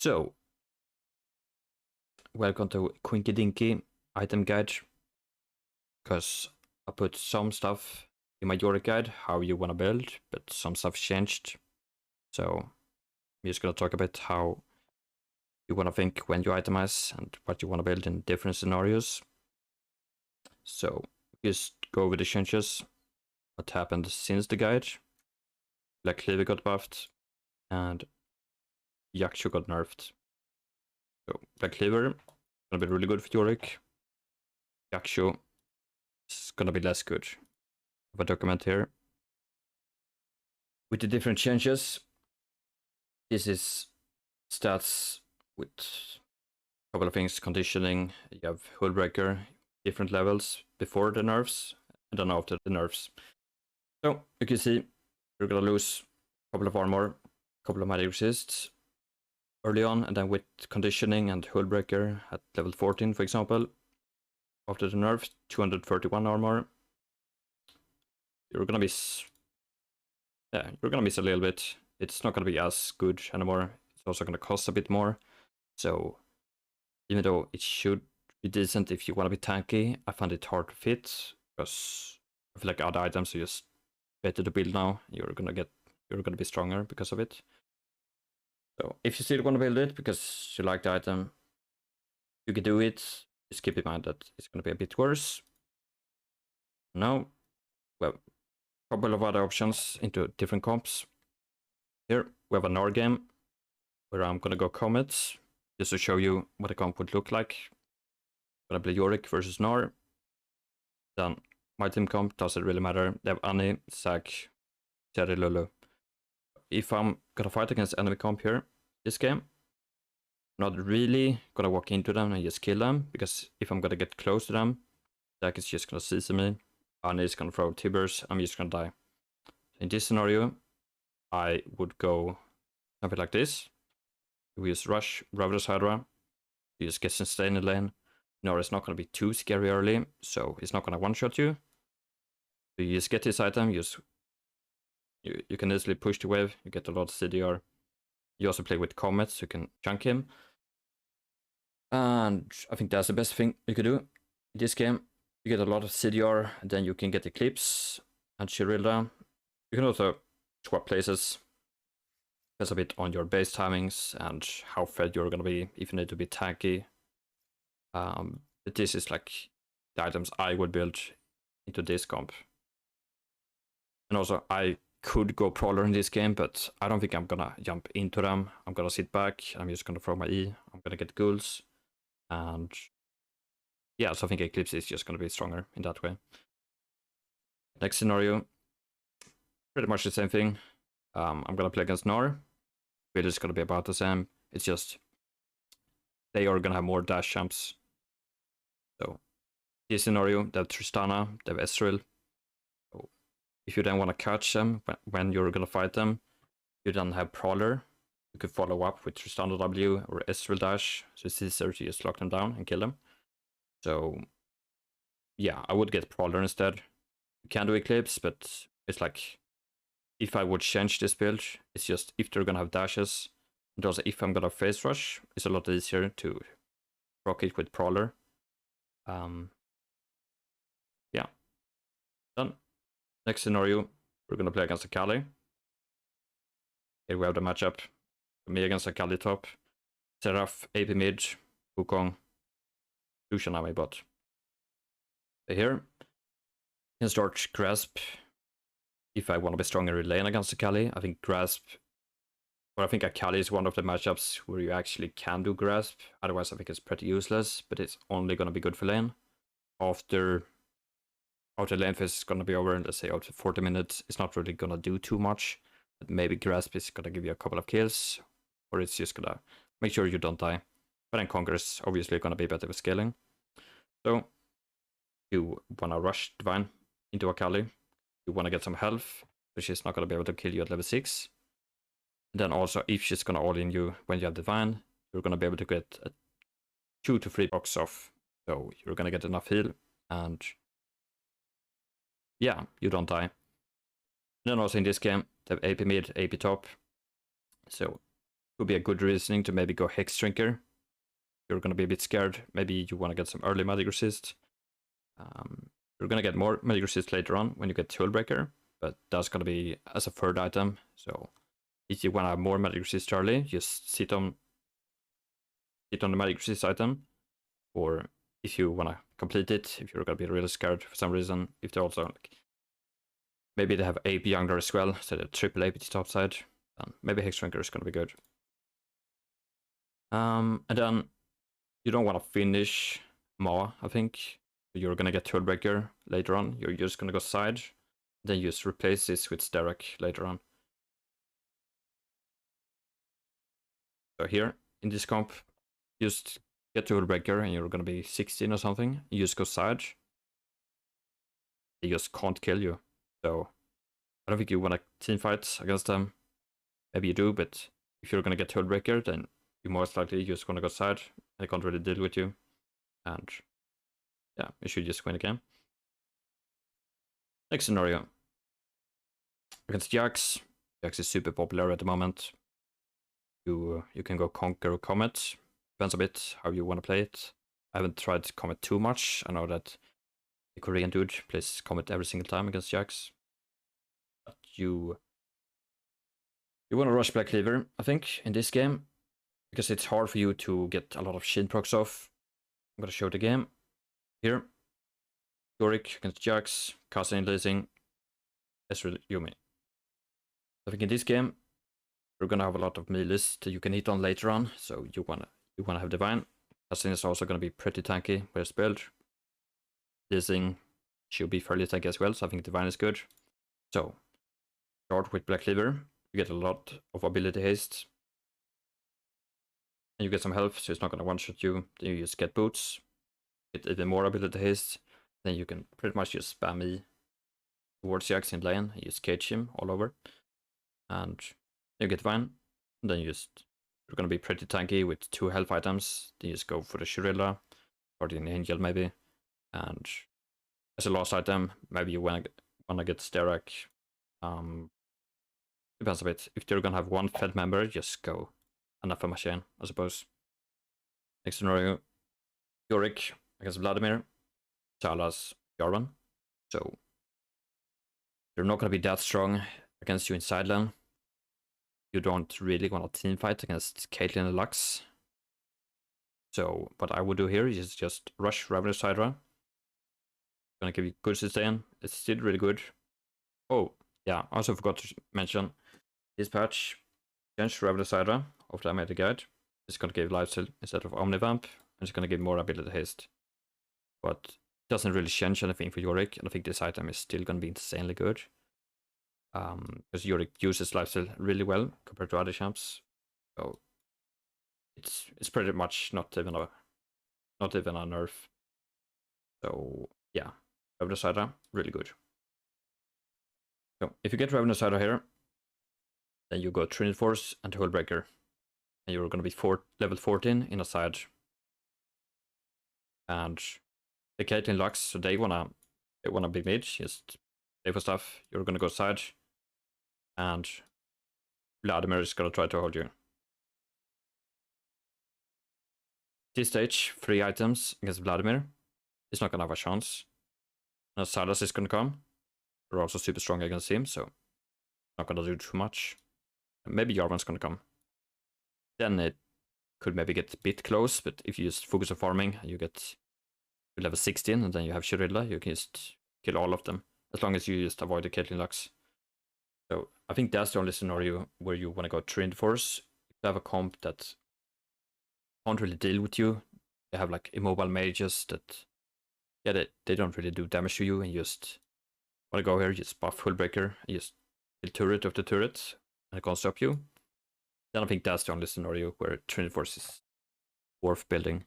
So, welcome to Quinncidence item guide, because I put some stuff in my Yorick guide, how you want to build, but some stuff changed. So, I'm just going to talk about how you want to think when you itemize and what you want to build in different scenarios. So, just go over the changes, what happened since the guide. Black Cleaver got buffed, and Yakshu got nerfed. So, Black Cleaver gonna be really good for Yorick. Yakshu is gonna be less good. I have a document here with the different changes. This is stats with a couple of things: conditioning. You have Hullbreaker, different levels before the nerfs and then after the nerfs. So you can see you're gonna lose a couple of armor, a couple of magic resists early on, and then with conditioning and Hullbreaker at level 14, for example, after the nerf, 231 armor. You're gonna miss. Yeah, you're gonna miss a little bit. It's not gonna be as good anymore. It's also gonna cost a bit more. So even though it should be decent if you want to be tanky, I find it hard to fit because I feel like other items are just better to build now. You're gonna be stronger because of it. So if you still want to build it because you like the item, you can do it. Just keep in mind that it's gonna be a bit worse. Now, well, a couple of other options into different comps. Here we have a Gnar game where I'm gonna go Comet just to show you what a comp would look like. I'm gonna play Yorick versus Gnar. Then my team comp doesn't really matter. They have Annie, Zac, Terry, Lulu. If I'm gonna fight against enemy comp here, this game, I'm not really gonna walk into them and just kill them, because if I'm gonna get close to them, Zac is just gonna CC me. Annie is gonna throw Tibbers, I'm just gonna die. In this scenario, I would go something like this. We use Rush, Ravenous Hydra. You just get some stay in the lane. Gnar is not going to be too scary early, so it's not going to one-shot you. So you just get this item, you can easily push the wave, you get a lot of CDR. You also play with Comet, so you can chunk him. And I think that's the best thing you could do in this game. You get a lot of CDR, and then you can get Eclipse and Trynda. You can also swap places. Depends a bit on your base timings and how fed you're gonna be, if you need to be tanky. But this is like the items I would build into this comp. And also I could go Prowler in this game, but I don't think I'm gonna jump into them. I'm gonna sit back, I'm just gonna throw my E, I'm gonna get ghouls. And yeah, so I think Eclipse is just gonna be stronger in that way. Next scenario, pretty much the same thing. I'm gonna play against Gnar. Build is gonna be about the same. It's just they are gonna have more dash jumps. So this scenario, they have Tristana, they have Ezreal. So if you then want to catch them when you're gonna fight them, you then have Prowler. You could follow up with Tristana W or Ezreal dash, so it's easier to just lock them down and kill them. So yeah, I would get Prowler instead. You can do Eclipse, but it's like, if I would change this build, it's just if they're gonna have dashes, and also if I'm gonna Phaserush, it's a lot easier to proc it with Prowler. Yeah. Done. Next scenario, we're gonna play against Akali. Here we have the matchup. Me against Akali top. Seraph, AP mid, Wukong, Lucian on my bot. So here, you can start Grasp. If I want to be stronger in lane against Akali, I think Grasp, or I think Akali is one of the matchups where you actually can do Grasp. Otherwise, I think it's pretty useless, but it's only going to be good for lane. After lane phase is going to be over, and let's say after 40 minutes, it's not really going to do too much. But maybe Grasp is going to give you a couple of kills, or it's just going to make sure you don't die. But then Conq is obviously going to be better with scaling. So you want to rush Divine into Akali. You want to get some health, so she's not going to be able to kill you at level 6. And then also, if she's going to all-in you when you have Divine, you're going to be able to get a 2 to 3 blocks off. So you're going to get enough heal, and yeah, you don't die. And then also in this game, they have AP mid, AP top. So Could be a good reasoning to maybe go Hex Drinker. You're gonna be a bit scared. Maybe you want to get some early magic resist. You're gonna get more magic resist later on when you get Hullbreaker, but that's gonna be as a third item. So if you want to have more magic resist early, just sit on the magic resist item, or if you want to complete it, if you're gonna be really scared for some reason, if they also like, maybe they have AP Gnar as well, so they're triple AP to top side, then maybe Hex Drinker is gonna be good. And then you don't want to finish Ma, I think. You're gonna get Hullbreaker later on. You're just gonna go side, then you just replace this with Sterek later on. So here in this comp, just get to Hullbreaker and you're gonna be 16 or something. You just go side. They just can't kill you. So I don't think you want to team fight against them. Maybe you do, but if you're gonna get Hullbreaker, then you most likely just gonna go side. They can't really deal with you. And yeah, you should just win the game. Next scenario. Against Jax. Jax is super popular at the moment. You can go Conq or Comet. Depends a bit how you want to play it. I haven't tried Comet too much. I know that the Korean dude plays Comet every single time against Jax. But you want to rush Black Cleaver, I think, in this game. Because it's hard for you to get a lot of Shin procs off. I'm gonna show the game. Here. Yorick against Jax, casting Lacing, Ezreal Yumi. I think in this game, we're gonna have a lot of melees that you can hit on later on, so you wanna have Divine. Casting is also gonna be pretty tanky with his build. Lacing should be fairly tanky as well, so I think Divine is good. So, start with Black Cleaver, you get a lot of ability haste. And you get some health, so it's not gonna one-shot you. Then you just get boots, get even more ability haste. Then you can pretty much just spam me towards Jax in lane. You just cage him all over. And you get Divine. And then you're gonna be pretty tanky with 2 health items. Then you just go for the Shurilla or the Angel maybe. And as a last item, maybe you wanna get Sterek. Depends a bit. If you're gonna have one Fed member, just go Anathema Chain, I suppose. Next scenario, Yorick against Vladimir. Salas Jarvan. So they're not gonna be that strong against you in side lane. You don't really want to team fight against Caitlyn and Lux. So what I would do here is just rush Ravenous Hydra. Gonna give you good sustain. It's still really good. Oh yeah, I also forgot to mention this patch changed Ravenous Hydra after I made the guide. It's gonna give lifesteal instead of Omnivamp, and it's gonna give more ability haste. But doesn't really change anything for Yorick, and I think this item is still going to be insanely good. Because Yorick uses lifesteal really well compared to other champs. So it's pretty much not even a nerf. So yeah, Ravenous Hydra, really good. So if you get Ravenous Hydra here, then you go Triforce and Hullbreaker. And you're going to be level 14 in a side. And the Caitlyn Lux, so they wanna be mid, just play for stuff. You're gonna go side, and Vladimir is gonna try to hold you. This stage, 3 items against Vladimir. He's not gonna have a chance. Now Salas is gonna come. We're also super strong against him, so not gonna do too much. Maybe Jarvan's gonna come. Then it could maybe get a bit close, but if you just focus on farming, you get level 16, and then you have Shurilla, you can just kill all of them, as long as you just avoid the Caitlyn Lux. So I think that's the only scenario where you want to go Triforce. If you have a comp that can't really deal with you, you have like immobile mages that, yeah, they don't really do damage to you, and you just want to go here, just buff Hullbreaker, and just kill turret after turret, and it can't stop you. Then I think that's the only scenario where Triforce is worth building.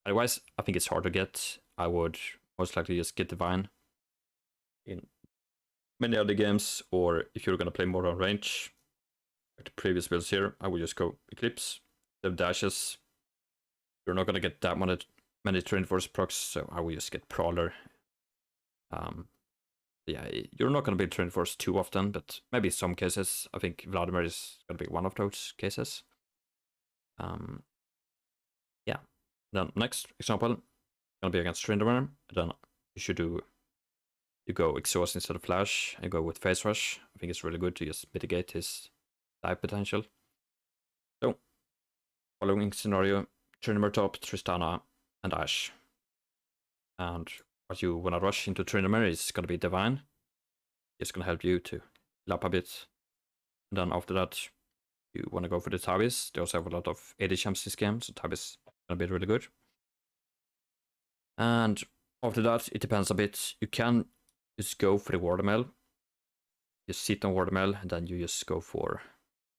Otherwise, I think it's hard to get. I would most likely just get Divine in many other games, or if you're going to play more on range, like the previous builds here, I would just go Eclipse, the dashes. You're not going to get that many Triforce procs, so I will just get Prowler. Yeah, you're not going to build Triforce too often, but maybe some cases. I think Vladimir is going to be one of those cases. Yeah. Then next example, going to be against Trynda. Then you should do, you go Exhaust instead of Flash, and go with Phaserush. I think it's really good to just mitigate his dive potential. So, following scenario, Trynda top, Tristana, and Ashe. And what you want to rush into Trynda is going to be Divine. It's going to help you to lap a bit. And then after that, you want to go for the Tabis. They also have a lot of AD champs this game, so Tabis is going to be really good. And after that, it depends a bit. You can just go for the Watermill. Just sit on Watermill, and then you just go for...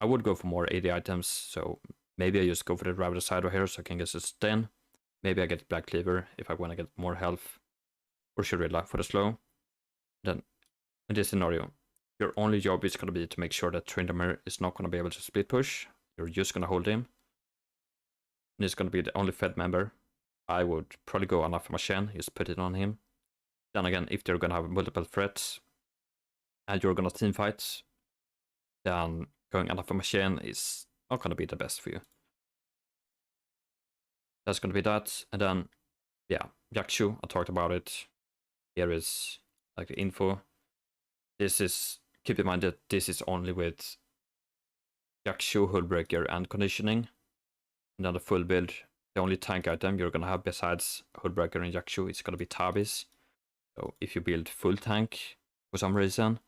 I would go for more AD items, so maybe I just go for the Ravenous Hydra here, so I can get sustain. Maybe I get Black Cleaver if I want to get more health. Or Shurilla for the slow. Then, in this scenario, your only job is going to be to make sure that Trynda is not going to be able to split push. You're just going to hold him. And he's going to be the only fed member. I would probably go Anathema Shen, just put it on him. Then again, if they're going to have multiple threats and you're going to team fight, then going Anathema Shen is not going to be the best for you. That's going to be that. And then, yeah, Yakshu, I talked about it. Here is like the info. This is, keep in mind that this is only with Yakshu, Hullbreaker, and Conditioning. And then the full build, the only tank item you're going to have besides Hullbreaker and Yakshu is going to be Tabis. So if you build full tank for some reason,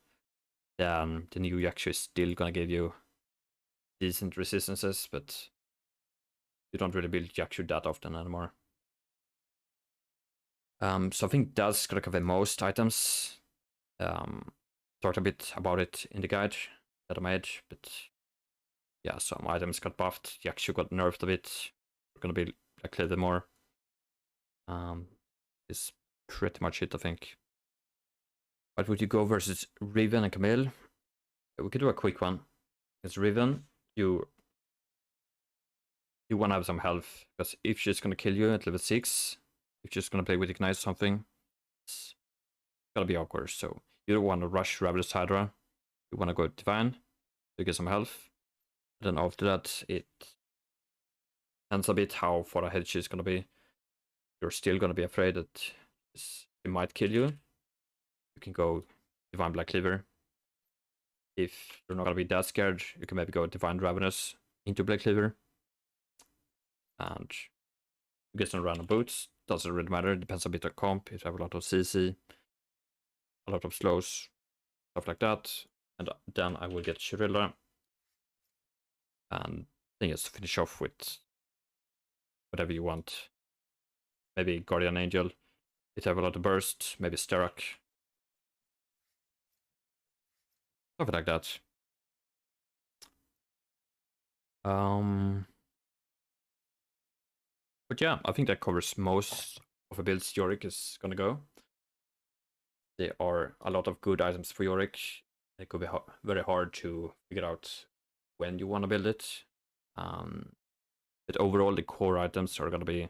then the new Yakshu is still going to give you decent resistances, but you don't really build Yakshu that often anymore. So I think that's going to cover most items. Talked a bit about it in the guide that I made, but yeah, some items got buffed. Yakshu got nerfed a bit. We're going to be like a little more. Is pretty much it, I think. But would you go versus Riven and Camille? We could do a quick one. It's Riven. You want to have some health, because if she's going to kill you at level 6, if she's going to play with Ignite or something, it's going to be awkward. So you don't want to rush Ravenous Hydra. You want to go Divine to get some health. Then after that, it depends a bit how far ahead she's going to be. You're still going to be afraid that she might kill you. You can go Divine Black Cleaver. If you're not going to be that scared, you can maybe go Divine Ravenous into Black Cleaver. And you get some random boots. Doesn't really matter. It depends a bit on comp. If you have a lot of CC, a lot of slows, stuff like that. And then I will get Shurilla. And then just finish off with whatever you want. Maybe Guardian Angel. If you have a lot of burst, maybe Sterak. Something like that. But yeah, I think that covers most of the builds Yorick is gonna go. There are a lot of good items for Yorick. It could be very hard to figure out when you want to build it. But overall, the core items are gonna be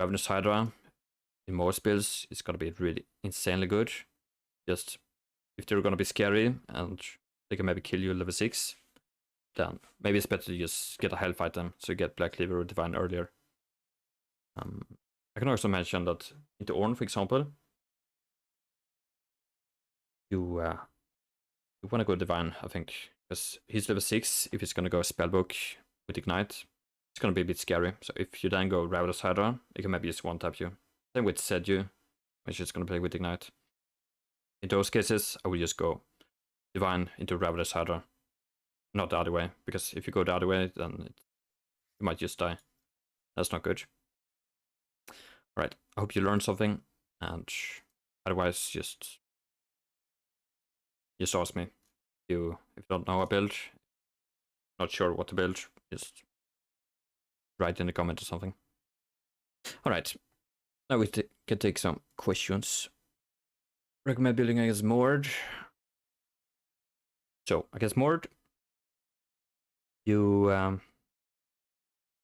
Ravenous Hydra. In most builds, it's gonna be really insanely good. Just if they're gonna be scary and they can maybe kill you level 6, then maybe it's better to just get a health item so you get Black Cleaver or Divine earlier. I can also mention that into Ornn, for example, you want to go Divine, I think, because he's level 6. If he's gonna go Spellbook with Ignite, it's gonna be a bit scary. So if you then go Ravenous Hydra, you can maybe just one-tap you. Same with Sedu, when she's gonna play with Ignite. In those cases, I will just go Divine into Ravenous Hydra. Not the other way, because if you go the other way, then you might just die. That's not good. Alright, I hope you learned something, and otherwise just ask me. If you don't know a build, not sure what to build, just write in the comment or something. Alright, now we can take some questions. Recommend building against Morde. So, against Morde, you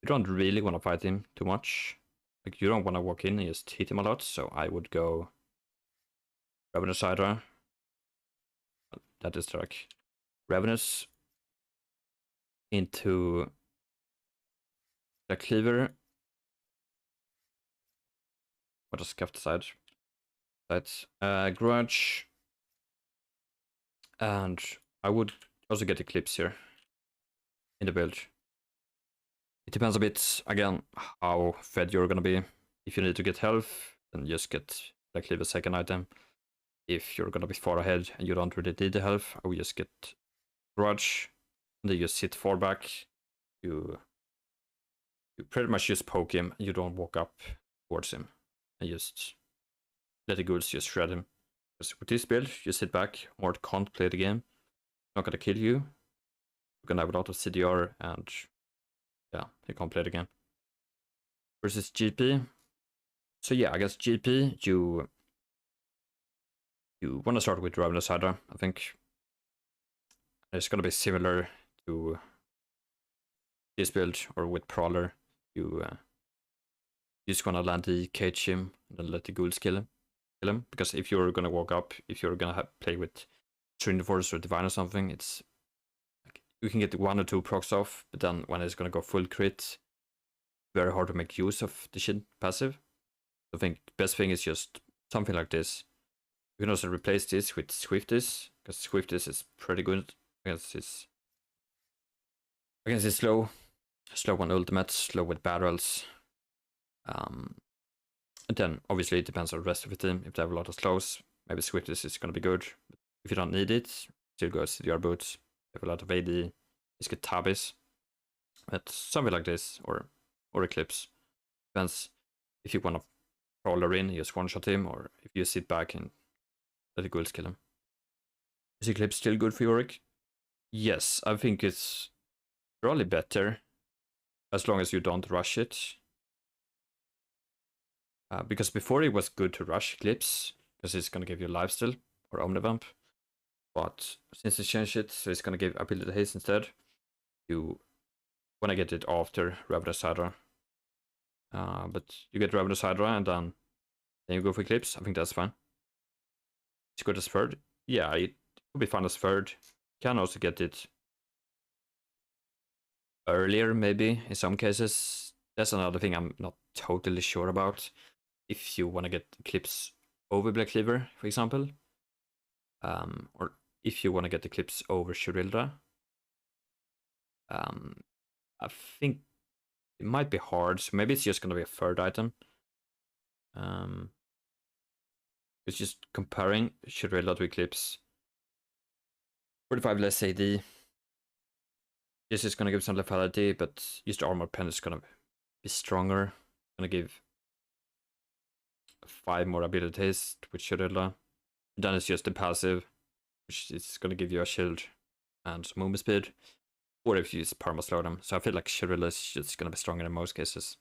don't really want to fight him too much. Like, you don't want to walk in and just hit him a lot, so I would go Ravenous Hydra. That is like Ravenous into the Cleaver. What does Scuff decide? That's Grudge. And I would also get Eclipse here in the build. It depends a bit, again, how fed you're gonna be. If you need to get health, then just get like leave a second item. If you're gonna be far ahead and you don't really need the health, I would just get Grudge. And then you sit far back. You pretty much just poke him. You don't walk up towards him. And just let the ghouls just shred him. Because with this build, you sit back, Morde can't play the game. Not gonna kill you. You're gonna have a lot of CDR and yeah, he can't play it again. Versus GP. So yeah, I guess GP, you want to start with Ravenous Hydra, I think. It's gonna be similar to this build or with Prowler. You just wanna land the cage him and then let the ghouls kill him. Because if you're gonna walk up, if you're gonna play with Triforce or Divine or something, it's like you can get 1 or 2 procs off, but then when it's gonna go full crit, very hard to make use of the shit passive. I think best thing is just something like this. You can also replace this with Swiftness, because Swiftness is pretty good against his slow on ultimate, slow with barrels. And then obviously it depends on the rest of the team. If they have a lot of slows, maybe Swiftness is gonna be good. But if you don't need it, still go CDR boots. Have a lot of AD, just get Tabis. But something like this, or Eclipse. Depends if you want to Prowler in, just one-shot him, or if you sit back and let the ghouls kill him. Is Eclipse still good for Yorick? Yes, I think it's probably better, as long as you don't rush it. Because before it was good to rush Eclipse, because it's going to give you lifesteal, or Omnivamp. But since it's changed it, so it's going to give ability haste instead, you want to get it after Ravenous Hydra. But you get Ravenous Hydra and then you go for Eclipse. I think that's fine. It's good as third. Yeah, it would be fun as third. Can also get it earlier, maybe, in some cases. That's another thing I'm not totally sure about. If you want to get Eclipse over Black Cleaver, for example. Or if you want to get Eclipse over Trynda. I think it might be hard, so maybe it's just going to be a third item. It's just comparing Trynda to Eclipse. 45 less AD. This is going to give some lethality, but just the armor pen is going to be stronger. Going to give 5 more abilities with Trynda. Then it's just the passive, which is going to give you a shield and some movement speed. Or if you just perma slow them. So I feel like Trynda is just going to be stronger in most cases.